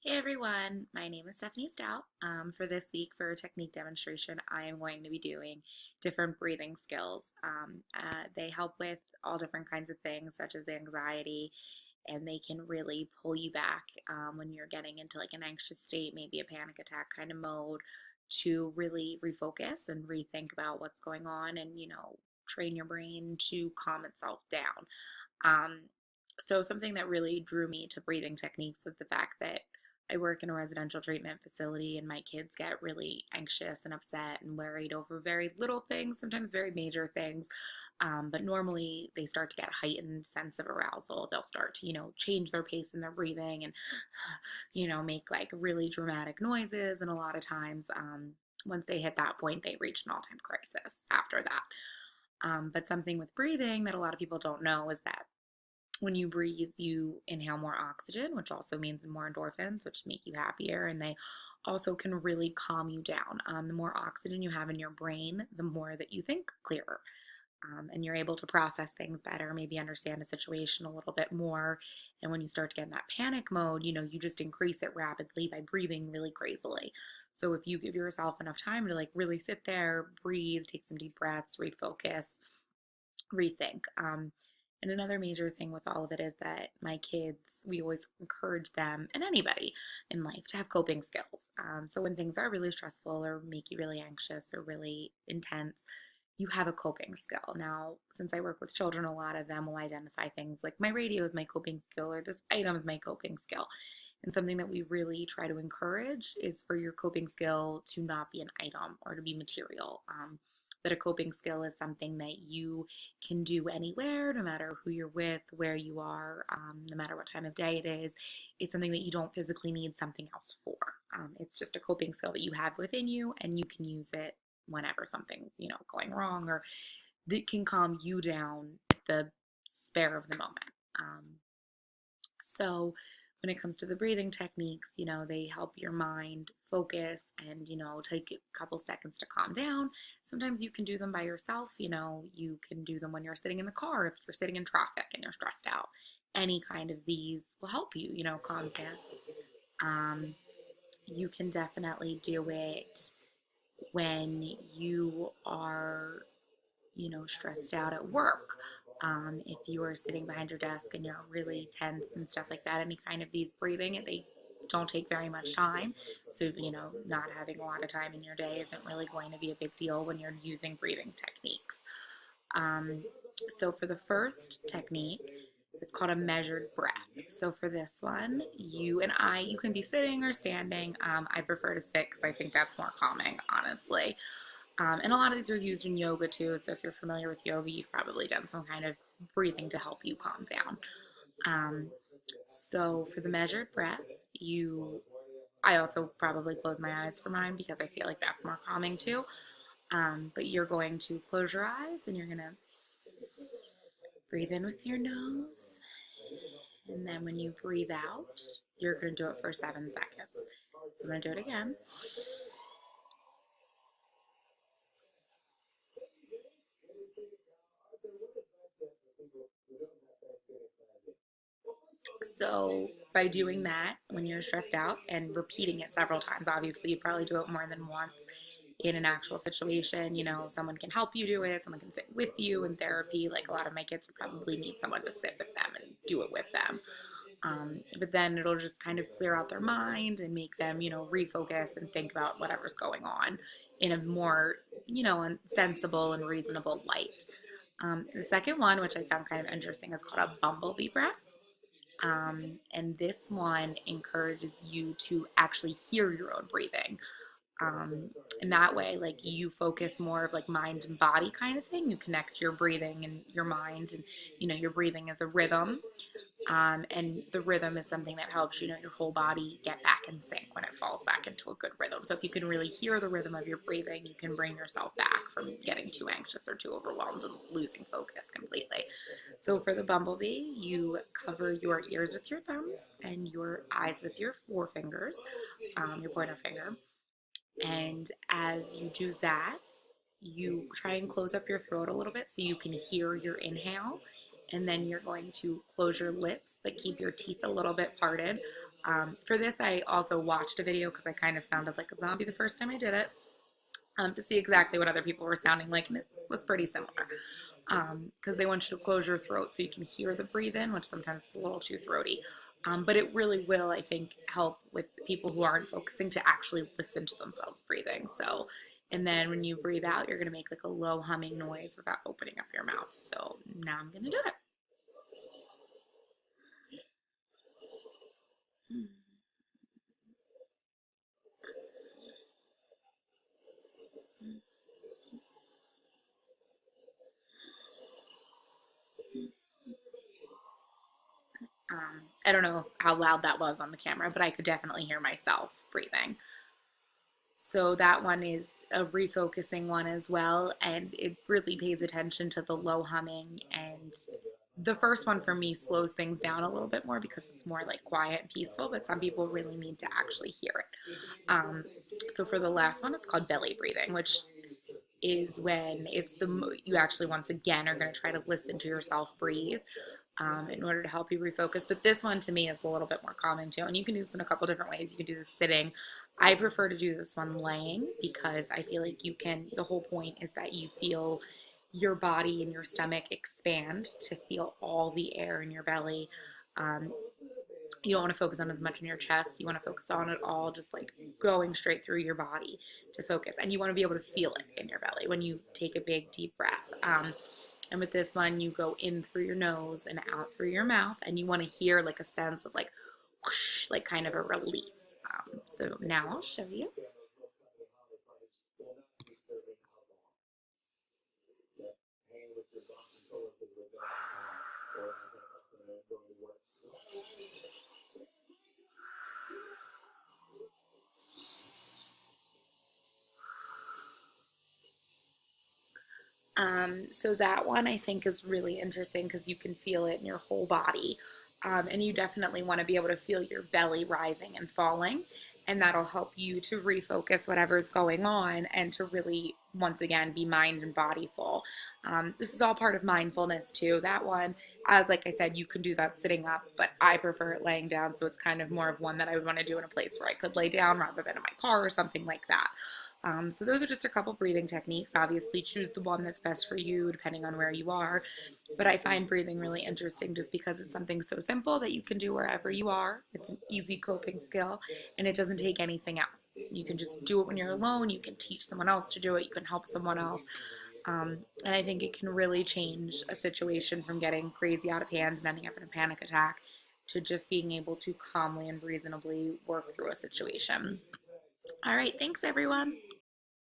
Hey everyone, my name is Stephanie Stout. For this week, for a technique demonstration, I am going to be doing different breathing skills. They help with all different kinds of things, such as anxiety, and they can really pull you back when you're getting into like an anxious state, maybe a panic attack kind of mode, to really refocus and rethink about what's going on and, train your brain to calm itself down. Um, so something that really drew me to breathing techniques was the fact that I work in a residential treatment facility and my kids get really anxious and upset and worried over very little things, sometimes very major things. But normally they start to get a heightened sense of arousal. They'll start to, change their pace in their breathing and, make like really dramatic noises. And a lot of times, once they hit that point, they reach an all time crisis after that. But something with breathing that a lot of people don't know is that when you breathe, you inhale more oxygen, which also means more endorphins, which make you happier. And they also can really calm you down. The more oxygen you have in your brain, the more that you think clearer. And you're able to process things better, maybe understand a situation a little bit more. And when you start to get in that panic mode, you just increase it rapidly by breathing really crazily. So if you give yourself enough time to like really sit there, breathe, take some deep breaths, refocus, rethink. And another major thing with all of it is that my kids, we always encourage them and anybody in life to have coping skills. So when things are really stressful or make you really anxious or really intense, you have a coping skill. Now, since I work with children, a lot of them will identify things like my radio is my coping skill or this item is my coping skill. And something that we really try to encourage is for your coping skill to not be an item or to be material. That a coping skill is something that you can do anywhere, no matter who you're with, where you are, no matter what time of day it is. It's something that you don't physically need something else for. It's just a coping skill that you have within you, and you can use it whenever something's going wrong or that can calm you down at the spare of the moment. So when it comes to the breathing techniques, they help your mind focus and, take a couple seconds to calm down. Sometimes you can do them by yourself. You can do them when you're sitting in the car, if you're sitting in traffic and you're stressed out. Any kind of these will help you, calm down. Um, you can definitely do it when you are stressed out at work. If you are sitting behind your desk and you're really tense and stuff like that, any kind of these breathing, they don't take very much time. So, not having a lot of time in your day isn't really going to be a big deal when you're using breathing techniques. Um, so, for the first technique, it's called a measured breath. So for this one, you can be sitting or standing. I prefer to sit because I think that's more calming, honestly. And a lot of these are used in yoga too. So if you're familiar with yoga, you've probably done some kind of breathing to help you calm down. Um, so for the measured breath, I also probably close my eyes for mine because I feel like that's more calming too. But you're going to close your eyes and you're going to breathe in with your nose. And then when you breathe out, you're going to do it for 7 seconds. So I'm going to do it again. So by doing that, when you're stressed out and repeating it several times, obviously you probably do it more than once in an actual situation. Someone can help you do it, someone can sit with you in therapy. Like a lot of my kids would probably need someone to sit with them and do it with them. But then it'll just kind of clear out their mind and make them, refocus and think about whatever's going on in a more, sensible and reasonable light. The second one, which I found kind of interesting, is called a bumblebee breath. And this one encourages you to actually hear your own breathing. Um, in that way, like you focus more of like mind and body kind of thing. You connect your breathing and your mind, and your breathing is a rhythm. And the rhythm is something that helps your whole body get back in sync when it falls back into a good rhythm. So if you can really hear the rhythm of your breathing, you can bring yourself back from getting too anxious or too overwhelmed and losing focus completely. So for the bumblebee, you cover your ears with your thumbs and your eyes with your forefingers, your pointer finger. And as you do that, you try and close up your throat a little bit so you can hear your inhale. And then you're going to close your lips, but keep your teeth a little bit parted. For this, I also watched a video because I kind of sounded like a zombie the first time I did it, to see exactly what other people were sounding like, and it was pretty similar. Because they want you to close your throat so you can hear the breathe in, which sometimes is a little too throaty. But it really will, I think, help with people who aren't focusing to actually listen to themselves breathing. So, and then when you breathe out, you're going to make like a low humming noise without opening up your mouth. So now I'm going to do it. I don't know how loud that was on the camera, but I could definitely hear myself breathing. So that one is a refocusing one as well, and it really pays attention to the low humming. And the first one for me slows things down a little bit more because it's more like quiet and peaceful, but some people really need to actually hear it. So for the last one, it's called belly breathing, which is when it's you actually once again are going to try to listen to yourself breathe, in order to help you refocus. But this one to me is a little bit more calming too. And you can do this in a couple different ways. You can do this sitting. I prefer to do this one laying because I feel like you can, the whole point is that you feel your body and your stomach expand to feel all the air in your belly. Um, you don't want to focus on as much in your chest. You want to focus on it all just like going straight through your body to focus. And you want to be able to feel it in your belly when you take a big, deep breath. And with this one, you go in through your nose and out through your mouth, and you want to hear like a sense of like whoosh, like kind of a release. So now I'll show you. So that one I think is really interesting because you can feel it in your whole body. And you definitely want to be able to feel your belly rising and falling. And that'll help you to refocus whatever's going on and to really, once again, be mind and body full. This is all part of mindfulness too. That one, as like I said, you can do that sitting up, but I prefer it laying down. So it's kind of more of one that I would want to do in a place where I could lay down rather than in my car or something like that. So those are just a couple breathing techniques. Obviously, choose the one that's best for you depending on where you are. But I find breathing really interesting just because it's something so simple that you can do wherever you are. It's an easy coping skill and it doesn't take anything else. You can just do it when you're alone. You can teach someone else to do it. You can help someone else. And I think it can really change a situation from getting crazy out of hand and ending up in a panic attack to just being able to calmly and reasonably work through a situation. All right, thanks everyone.